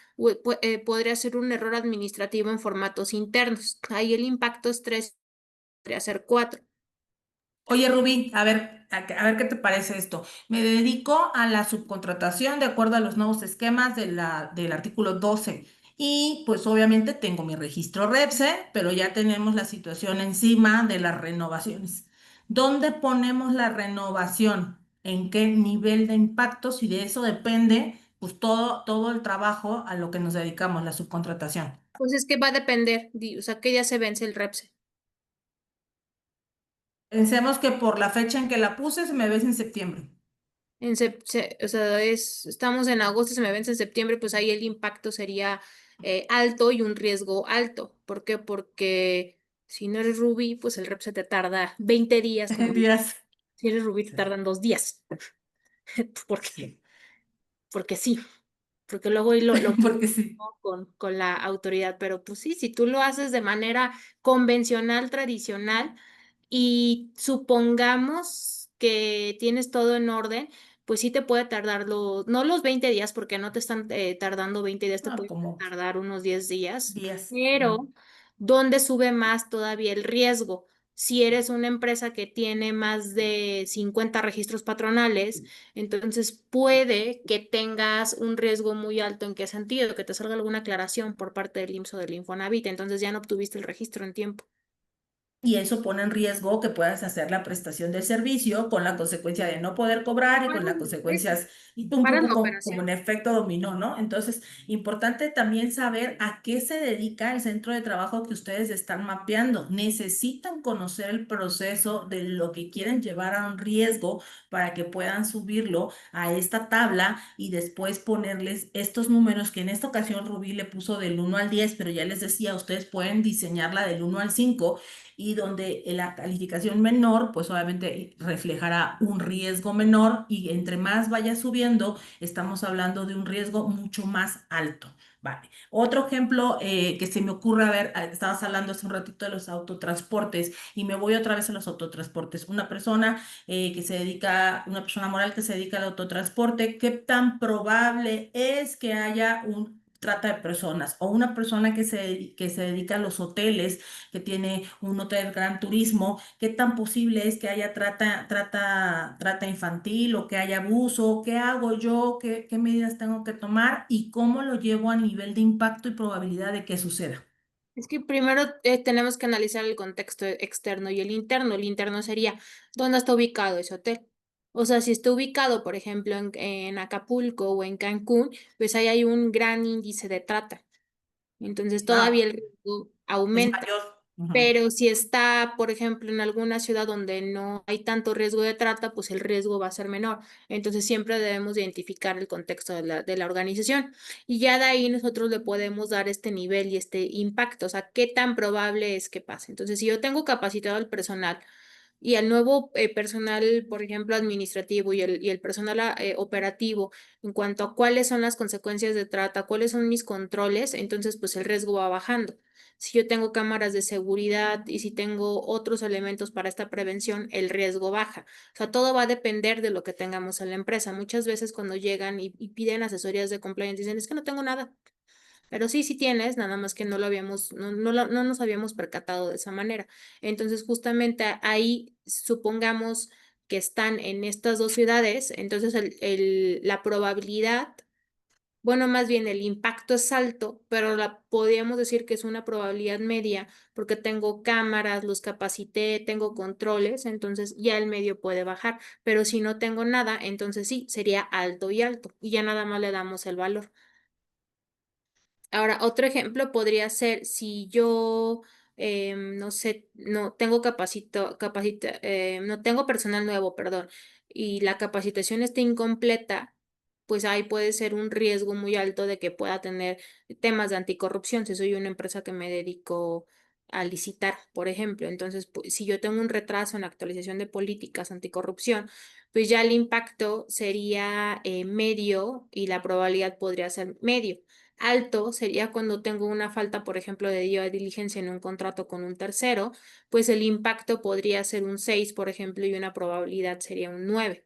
podría ser un error administrativo en formatos internos. Ahí el impacto es 3, podría ser 4. Oye, Rubí, a ver, a ver qué te parece esto. Me dedico a la subcontratación de acuerdo a los nuevos esquemas del artículo 12. Y pues obviamente tengo mi registro REPSE, pero ya tenemos la situación encima de las renovaciones. ¿Dónde ponemos la renovación? ¿En qué nivel de impacto? Si de eso depende, pues todo el trabajo a lo que nos dedicamos, la subcontratación. Pues es que va a depender, o sea, qué día se vence el REPSE. Pensemos que por la fecha en que la puse se me vence en septiembre. O sea, estamos en agosto, se me vence en septiembre, pues ahí el impacto sería alto y un riesgo alto. ¿Por qué? Porque si no eres Ruby, pues el rep se te tarda 20 días, como Días. si eres Ruby te Sí. tardan 2 días. Porque, Sí. porque sí, porque luego ahí lo Porque sí. con la autoridad. Pero pues sí, si tú lo haces de manera convencional, tradicional, y supongamos que tienes todo en orden, pues sí te puede tardar no los 20 días, porque no te están tardando 20 días, te No, puede como tardar unos 10 días, 10. pero ¿dónde sube más todavía el riesgo? Si eres una empresa que tiene más de 50 registros patronales, entonces puede que tengas un riesgo muy alto. ¿En qué sentido? Que te salga alguna aclaración por parte del IMSS o del Infonavit, entonces ya no obtuviste el registro en tiempo. Y eso pone en riesgo que puedas hacer la prestación del servicio con la consecuencia de no poder cobrar y con las Eso. consecuencias y un Para la poco como operación. un efecto dominó, ¿no? Entonces, importante también saber a qué se dedica el centro de trabajo que ustedes están mapeando. Necesitan conocer el proceso de lo que quieren llevar a un riesgo para que puedan subirlo a esta tabla y después ponerles estos números que en esta ocasión Rubí le puso del 1 al 10, pero ya les decía, ustedes pueden diseñarla del 1 al 5 y donde la calificación menor, pues obviamente reflejará un riesgo menor y entre más vaya subiendo, estamos hablando de un riesgo mucho más alto. Vale. Otro ejemplo que se me ocurre, a ver, estabas hablando hace un ratito de los autotransportes y me voy otra vez a los autotransportes. Una persona que se dedica, una persona moral que se dedica al autotransporte, ¿qué tan probable es que haya un trata de personas o una persona que se dedica a los hoteles, que tiene un hotel Gran Turismo, qué tan posible es que haya trata infantil o que haya abuso? ¿Qué hago yo? ¿Qué medidas tengo que tomar y cómo lo llevo a nivel de impacto y probabilidad de que suceda? Es que primero tenemos que analizar el contexto externo y el interno. El interno sería dónde está ubicado ese hotel. O sea, si está ubicado, por ejemplo, en Acapulco o en Cancún, pues ahí hay un gran índice de trata. Entonces todavía el Ah, riesgo es aumenta. mayor. Ujú. Pero si está, por ejemplo, en alguna ciudad donde no hay tanto riesgo de trata, pues el riesgo va a ser menor. Entonces siempre debemos identificar el contexto de la organización y ya de ahí nosotros le podemos dar este nivel y este impacto, o sea, qué tan probable es que pase. Entonces, si yo tengo capacitado al personal y al nuevo personal, por ejemplo, administrativo y el personal operativo, en cuanto a cuáles son las consecuencias de trata, cuáles son mis controles, entonces pues el riesgo va bajando. Si yo tengo cámaras de seguridad y si tengo otros elementos para esta prevención, el riesgo baja. O sea, todo va a depender de lo que tengamos en la empresa. Muchas veces cuando llegan y piden asesorías de compliance, dicen, es que no tengo nada. Pero sí, sí tienes, nada más que no lo habíamos, no nos habíamos percatado de esa manera. Entonces, justamente ahí, supongamos que están en estas dos ciudades, entonces la probabilidad, bueno, más bien el impacto es alto, pero podríamos decir que es una probabilidad media porque tengo cámaras, los capacité, tengo controles, entonces ya el medio puede bajar, pero si no tengo nada, entonces sí, sería alto y alto y ya nada más le damos el valor. Ahora, otro ejemplo podría ser si yo, no sé, no tengo no tengo personal nuevo, perdón, y la capacitación está incompleta, pues ahí puede ser un riesgo muy alto de que pueda tener temas de anticorrupción. Si soy una empresa que me dedico a licitar, por ejemplo, entonces, pues, si yo tengo un retraso en la actualización de políticas anticorrupción, pues ya el impacto sería medio y la probabilidad podría ser medio. Alto sería cuando tengo una falta, por ejemplo, de día de diligencia en un contrato con un tercero, pues el impacto podría ser un 6, por ejemplo, y una probabilidad sería un 9.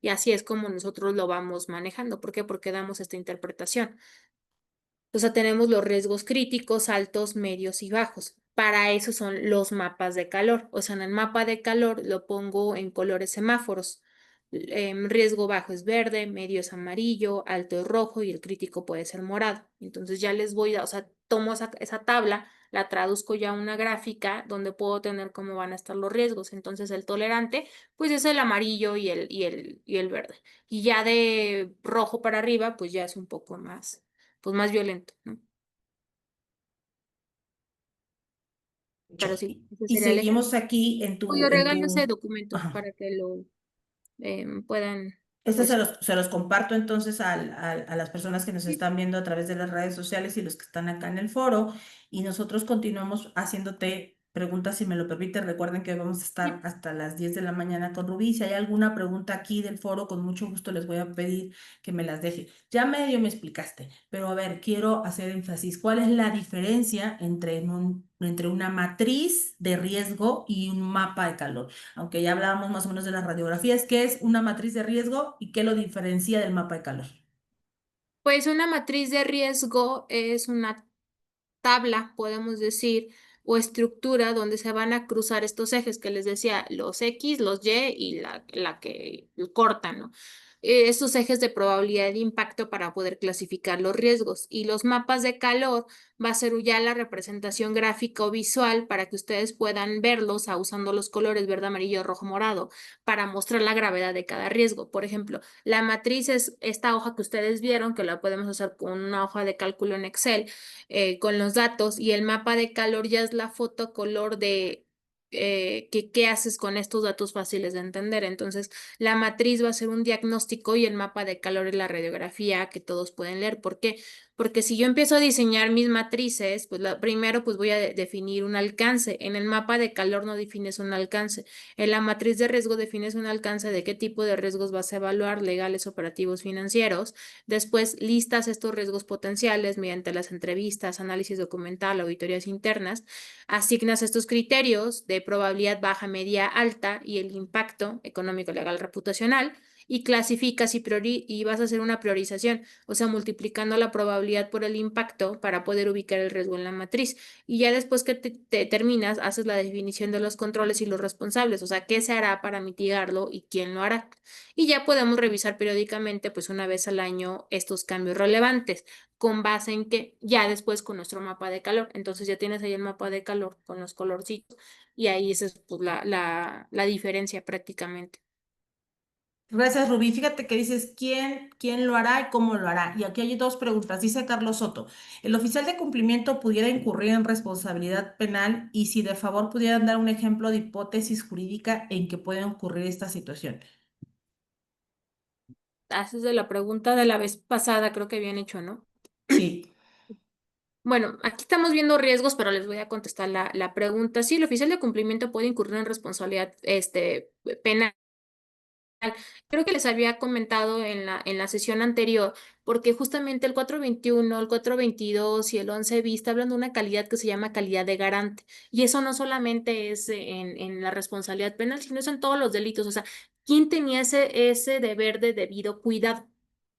Y así es como nosotros lo vamos manejando. ¿Por qué? Porque damos esta interpretación. O sea, tenemos los riesgos críticos, altos, medios y bajos. Para eso son los mapas de calor. O sea, en el mapa de calor lo pongo en colores semáforos. Riesgo bajo es verde, medio es amarillo, alto es rojo y el crítico puede ser morado. Entonces ya les voy a, o sea, tomo esa tabla, la traduzco ya a una gráfica donde puedo tener cómo van a estar los riesgos. Entonces el tolerante, pues es el amarillo y el verde. Y ya de rojo para arriba, pues ya es un poco más pues más violento, ¿no? Pero Mucho. sí, ese Y sería el ejemplo. seguimos aquí Yo en regalo ese tu, documento ajá. para que lo puedan, Este pues, se los comparto entonces a las personas que nos sí, están viendo a través de las redes sociales y los que están acá en el foro. Y nosotros continuamos haciéndote preguntas, si me lo permite. Recuerden que vamos a estar sí. hasta las 10 de la mañana con Rubí. Si hay alguna pregunta aquí del foro, con mucho gusto les voy a pedir que me las deje. Ya medio me explicaste, pero a ver, quiero hacer énfasis. ¿Cuál es la diferencia entre una matriz de riesgo y un mapa de calor? Aunque ya hablábamos más o menos de las radiografías, ¿qué es una matriz de riesgo y qué lo diferencia del mapa de calor? Pues una matriz de riesgo es una tabla, podemos decir, o estructura donde se van a cruzar estos ejes que les decía, los X, los Y y la que cortan, ¿no? Estos ejes de probabilidad de impacto para poder clasificar los riesgos. Y los mapas de calor va a ser ya la representación gráfica o visual para que ustedes puedan verlos usando los colores verde, amarillo, rojo, morado, para mostrar la gravedad de cada riesgo. Por ejemplo, la matriz es esta hoja que ustedes vieron, que la podemos hacer con una hoja de cálculo en Excel con los datos y el mapa de calor ya es la foto color de qué haces con estos datos fáciles de entender. Entonces, la matriz va a ser un diagnóstico y el mapa de calor es la radiografía que todos pueden leer. ¿Por qué? porque si yo empiezo a diseñar mis matrices, pues primero pues voy a definir un alcance. En el mapa de calor no defines un alcance. En la matriz de riesgo defines un alcance de qué tipo de riesgos vas a evaluar, legales, operativos, financieros. Después listas estos riesgos potenciales mediante las entrevistas, análisis documental, auditorías internas. Asignas estos criterios de probabilidad baja, media, alta y el impacto económico, legal, reputacional y clasificas y vas a hacer una priorización, o sea, multiplicando la probabilidad por el impacto para poder ubicar el riesgo en la matriz. Y ya después que te terminas, haces la definición de los controles y los responsables, o sea, qué se hará para mitigarlo y quién lo hará. Y ya podemos revisar periódicamente, pues una vez al año, estos cambios relevantes, con base en que ya después con nuestro mapa de calor. Entonces ya tienes ahí el mapa de calor con los colorcitos y ahí esa es pues, la diferencia prácticamente. Gracias, Rubí. Fíjate que dices quién lo hará y cómo lo hará. Y aquí hay dos preguntas. Dice Carlos Soto, ¿el oficial de cumplimiento pudiera incurrir en responsabilidad penal y si de favor pudieran dar un ejemplo de hipótesis jurídica en que puede ocurrir esta situación? Haces de la pregunta de la vez pasada, creo que habían hecho, ¿no? Sí. Bueno, aquí estamos viendo riesgos, pero les voy a contestar la pregunta. Sí, el oficial de cumplimiento puede incurrir en responsabilidad penal. Creo que les había comentado en la sesión anterior, porque justamente el 421, el 422 y el 11 bis está hablando de una calidad que se llama calidad de garante. Y eso no solamente es en la responsabilidad penal, sino es en todos los delitos. O sea, ¿quién tenía ese deber de debido cuidado?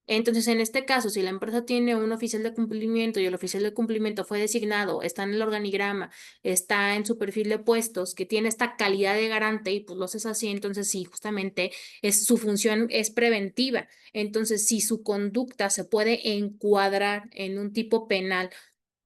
Entonces, en este caso, si la empresa tiene un oficial de cumplimiento y el oficial de cumplimiento fue designado, está en el organigrama, está en su perfil de puestos, que tiene esta calidad de garante y pues lo haces así, entonces sí, justamente su función es preventiva. Entonces, si su conducta se puede encuadrar en un tipo penal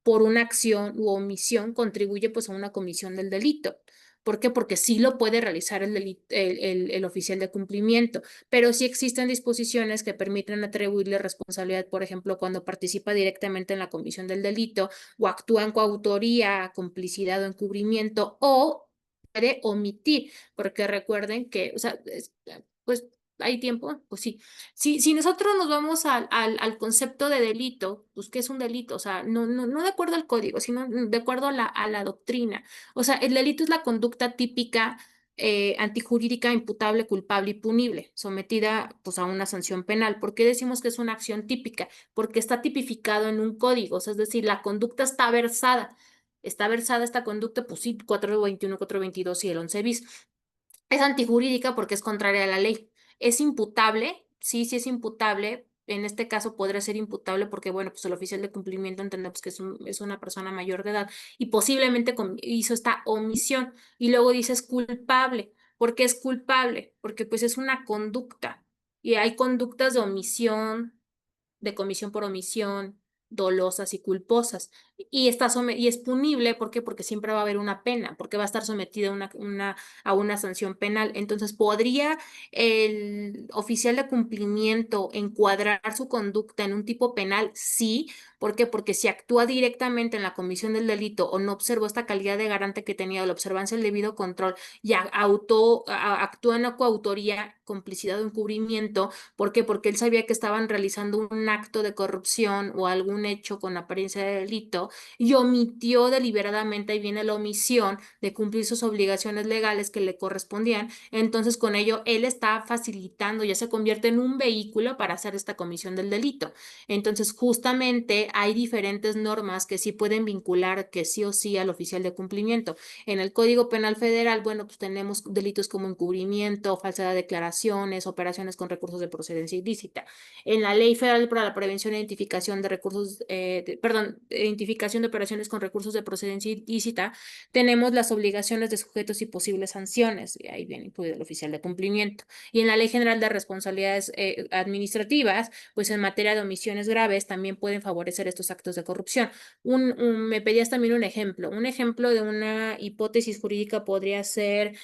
por una acción u omisión, contribuye pues a una comisión del delito. ¿Por qué? Porque sí lo puede realizar el oficial de cumplimiento, pero sí existen disposiciones que permiten atribuirle responsabilidad, por ejemplo, cuando participa directamente en la comisión del delito o actúa en coautoría, complicidad o encubrimiento o puede omitir, porque recuerden que, o sea, pues hay tiempo, pues sí. Si nosotros nos vamos al concepto de delito, pues ¿qué es un delito? O sea, no de acuerdo al código, sino de acuerdo a la doctrina. O sea, el delito es la conducta típica antijurídica, imputable, culpable y punible, sometida pues a una sanción penal. ¿Por qué decimos que es una acción típica? Porque está tipificado en un código, o sea, es decir, la conducta está versada. Está versada esta conducta, pues sí, 421, 422 y el 11 bis. Es antijurídica porque es contraria a la ley. ¿Es imputable? Sí, sí es imputable. En este caso podría ser imputable porque, bueno, pues el oficial de cumplimiento entendemos que es una persona mayor de edad y posiblemente hizo esta omisión. Y luego dices culpable. ¿Por qué es culpable? Porque pues es una conducta y hay conductas de omisión, de comisión por omisión, dolosas y culposas. Y es punible, ¿por qué? Porque siempre va a haber una pena, porque va a estar sometida a una sanción penal. Entonces, ¿podría el oficial de cumplimiento encuadrar su conducta en un tipo penal? Sí. ¿Por qué? Porque si actúa directamente en la comisión del delito o no observó esta calidad de garante que tenía de la observancia del debido control y actúa en la coautoría, complicidad o encubrimiento, ¿por qué? Porque él sabía que estaban realizando un acto de corrupción o algún hecho con apariencia de delito y omitió deliberadamente, ahí viene la omisión de cumplir sus obligaciones legales que le correspondían. Entonces, con ello, él está facilitando, ya se convierte en un vehículo para hacer esta comisión del delito. Entonces, justamente hay diferentes normas que sí pueden vincular que sí o sí al oficial de cumplimiento. En el Código Penal Federal, bueno, pues tenemos delitos como encubrimiento, falsedad de declaraciones, operaciones con recursos de procedencia ilícita. En la Ley Federal para la Prevención e Identificación de Recursos, identificación de operaciones con recursos de procedencia ilícita, tenemos las obligaciones de sujetos y posibles sanciones, y ahí viene incluido el oficial de cumplimiento. Y en la Ley General de Responsabilidades Administrativas, pues en materia de omisiones graves también pueden favorecer estos actos de corrupción. Me pedías también un ejemplo. Un ejemplo de una hipótesis jurídica podría ser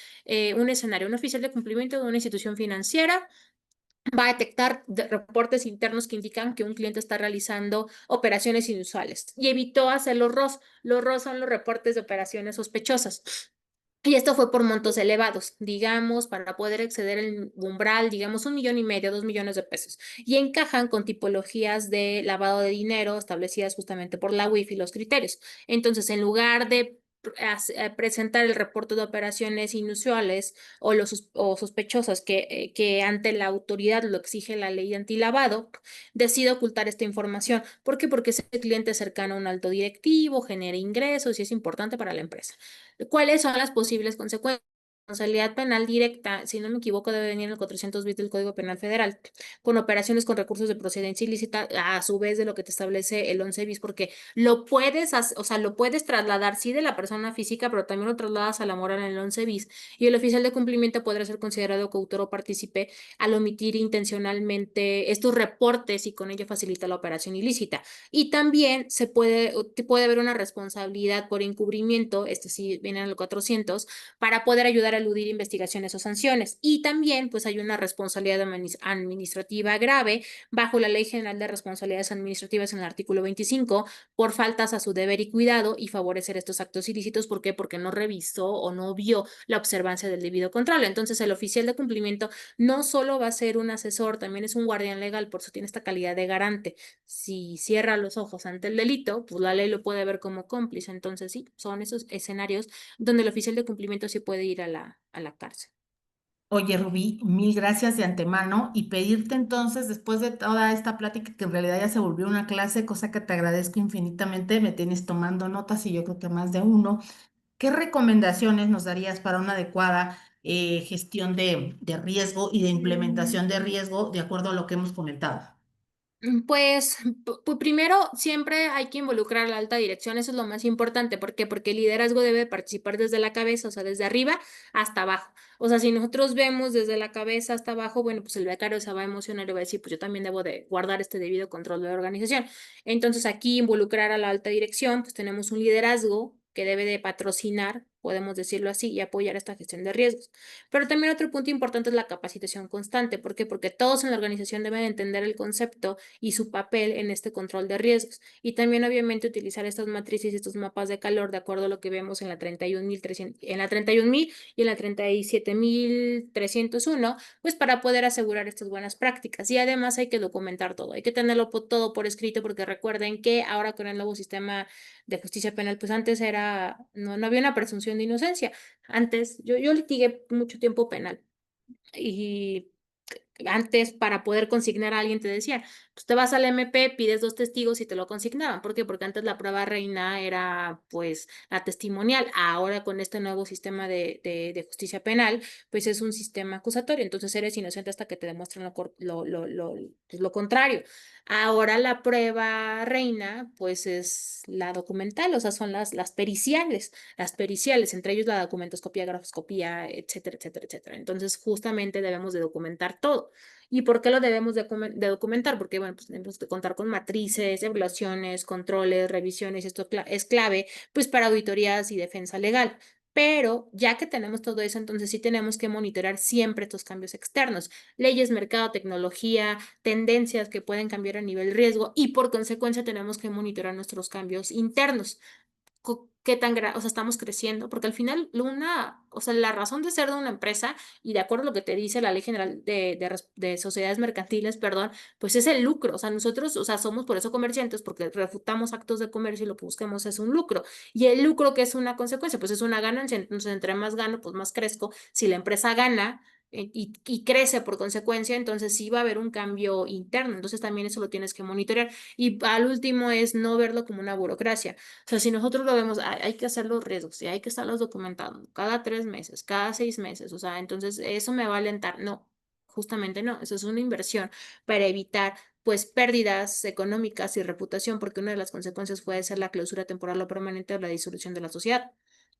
un escenario. Un oficial de cumplimiento de una institución financiera va a detectar reportes internos que indican que un cliente está realizando operaciones inusuales y evitó hacer los ROS. Los ROS son los reportes de operaciones sospechosas. Y esto fue por montos elevados, digamos, para poder exceder el umbral, digamos, 1,5 millones, 2 millones de pesos. Y encajan con tipologías de lavado de dinero establecidas justamente por la UIF y los criterios. Entonces, en lugar de presentar el reporte de operaciones inusuales o sospechosas que ante la autoridad lo exige la ley antilavado, decide ocultar esta información. ¿Por qué? Porque ese cliente cercano a un alto directivo, genera ingresos y es importante para la empresa. ¿Cuáles son las posibles consecuencias? Responsabilidad penal directa, si no me equivoco, debe venir en el 400 bis del Código Penal Federal, con operaciones con recursos de procedencia ilícita, a su vez de lo que te establece el 11 bis, porque lo puedes, o sea, lo puedes trasladar, sí, de la persona física, pero también lo trasladas a la moral en el 11 bis, y el oficial de cumplimiento podrá ser considerado coautor o partícipe al omitir intencionalmente estos reportes y con ello facilita la operación ilícita. Y también puede haber una responsabilidad por encubrimiento, este sí viene en el 400, para poder ayudar a eludir investigaciones o sanciones. Y también pues hay una responsabilidad administrativa grave bajo la Ley General de Responsabilidades Administrativas en el artículo 25 por faltas a su deber y cuidado y favorecer estos actos ilícitos. ¿Por qué? Porque no revisó o no vio la observancia del debido control. Entonces el oficial de cumplimiento no solo va a ser un asesor, también es un guardián legal, por eso tiene esta calidad de garante. Si cierra los ojos ante el delito, pues la ley lo puede ver como cómplice. Entonces sí, son esos escenarios donde el oficial de cumplimiento sí puede ir a la cárcel. Oye, Rubí, mil gracias de antemano y pedirte entonces, después de toda esta plática que en realidad ya se volvió una clase, cosa que te agradezco infinitamente, me tienes tomando notas y yo creo que más de uno, ¿qué recomendaciones nos darías para una adecuada gestión de riesgo y de implementación de riesgo de acuerdo a lo que hemos comentado? Pues, primero siempre hay que involucrar a la alta dirección, eso es lo más importante. ¿Por qué? Porque el liderazgo debe participar desde la cabeza, o sea, desde arriba hasta abajo. O sea, si nosotros vemos desde la cabeza hasta abajo, bueno, pues el becario se va a emocionar y va a decir, pues yo también debo de guardar este debido control de la organización. Entonces, aquí involucrar a la alta dirección, pues tenemos un liderazgo que debe de patrocinar, podemos decirlo así, y apoyar esta gestión de riesgos. Pero también otro punto importante es la capacitación constante. ¿Por qué? Porque todos en la organización deben entender el concepto y su papel en este control de riesgos. Y también obviamente utilizar estas matrices y estos mapas de calor de acuerdo a lo que vemos en la 31.300, en la 31.000 y en la 37.301, pues para poder asegurar estas buenas prácticas. Y además hay que documentar todo, hay que tenerlo todo por escrito, porque recuerden que ahora con el nuevo sistema de justicia penal, pues antes no había una presunción de inocencia. Antes, yo litigué mucho tiempo penal y antes, para poder consignar a alguien, te decían, pues te vas al MP, pides 2 testigos y te lo consignaban. ¿Por qué? Porque antes la prueba reina era pues la testimonial. Ahora con este nuevo sistema de justicia penal, pues es un sistema acusatorio. Entonces eres inocente hasta que te demuestren pues, lo contrario. Ahora la prueba reina, pues es la documental, o sea, son las periciales, entre ellos la documentoscopía, grafoscopía, etcétera, etcétera, etcétera. Entonces, justamente debemos de documentar todo. ¿Y por qué lo debemos de documentar? Porque, bueno, pues tenemos que contar con matrices, evaluaciones, controles, revisiones, esto es clave, pues para auditorías y defensa legal. Pero ya que tenemos todo eso, entonces sí tenemos que monitorear siempre estos cambios externos, leyes, mercado, tecnología, tendencias que pueden cambiar a nivel riesgo y por consecuencia tenemos que monitorear nuestros cambios internos. Qué tan o sea, estamos creciendo, porque al final o sea, la razón de ser de una empresa y de acuerdo a lo que te dice la Ley General de Sociedades Mercantiles, perdón, pues es el lucro. O sea, nosotros, o sea, somos por eso comerciantes, porque refutamos actos de comercio y lo que buscamos es un lucro. Y el lucro, que es una consecuencia, pues es una ganancia. Entonces, entre más gano, pues más crezco. Si la empresa gana, y crece por consecuencia, entonces sí va a haber un cambio interno. Entonces también eso lo tienes que monitorear. Y al último es no verlo como una burocracia. O sea, si nosotros lo vemos, hay que hacer los riesgos y hay que estarlos documentando cada 3 meses, cada 6 meses. O sea, entonces eso me va a alentar. No, justamente no. Eso es una inversión para evitar pues pérdidas económicas y reputación, porque una de las consecuencias puede ser la clausura temporal o permanente o la disolución de la sociedad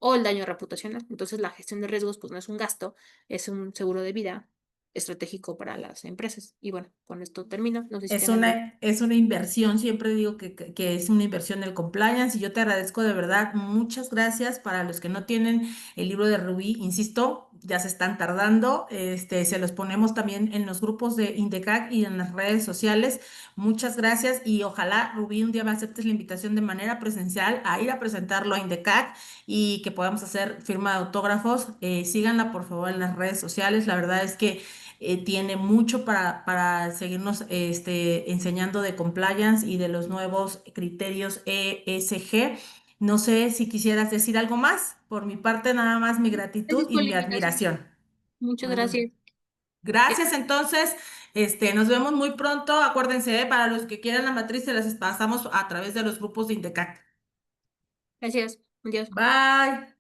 o el daño reputacional. Entonces la gestión de riesgos pues no es un gasto, es un seguro de vida estratégico para las empresas. Y bueno, con esto termino. No sé si tengan algo. Es una inversión, siempre digo que es una inversión el compliance y yo te agradezco de verdad, muchas gracias para los que no tienen el libro de Rubí, insisto, ya se están tardando. Se los ponemos también en los grupos de Indecac y en las redes sociales. Muchas gracias y ojalá, Rubí, un día me aceptes la invitación de manera presencial a ir a presentarlo a Indecac y que podamos hacer firma de autógrafos. Síganla, por favor, en las redes sociales. La verdad es que tiene mucho para seguirnos enseñando de compliance y de los nuevos criterios ESG. No sé si quisieras decir algo más. Por mi parte, nada más mi gratitud Gracias y por la mi invitación. admiración. Muchas Muy- gracias. Eh, Gracias, entonces, nos vemos muy pronto. Acuérdense, para los que quieran la matriz, se las pasamos a través de los grupos de Indecac. Gracias. Adiós. Bye.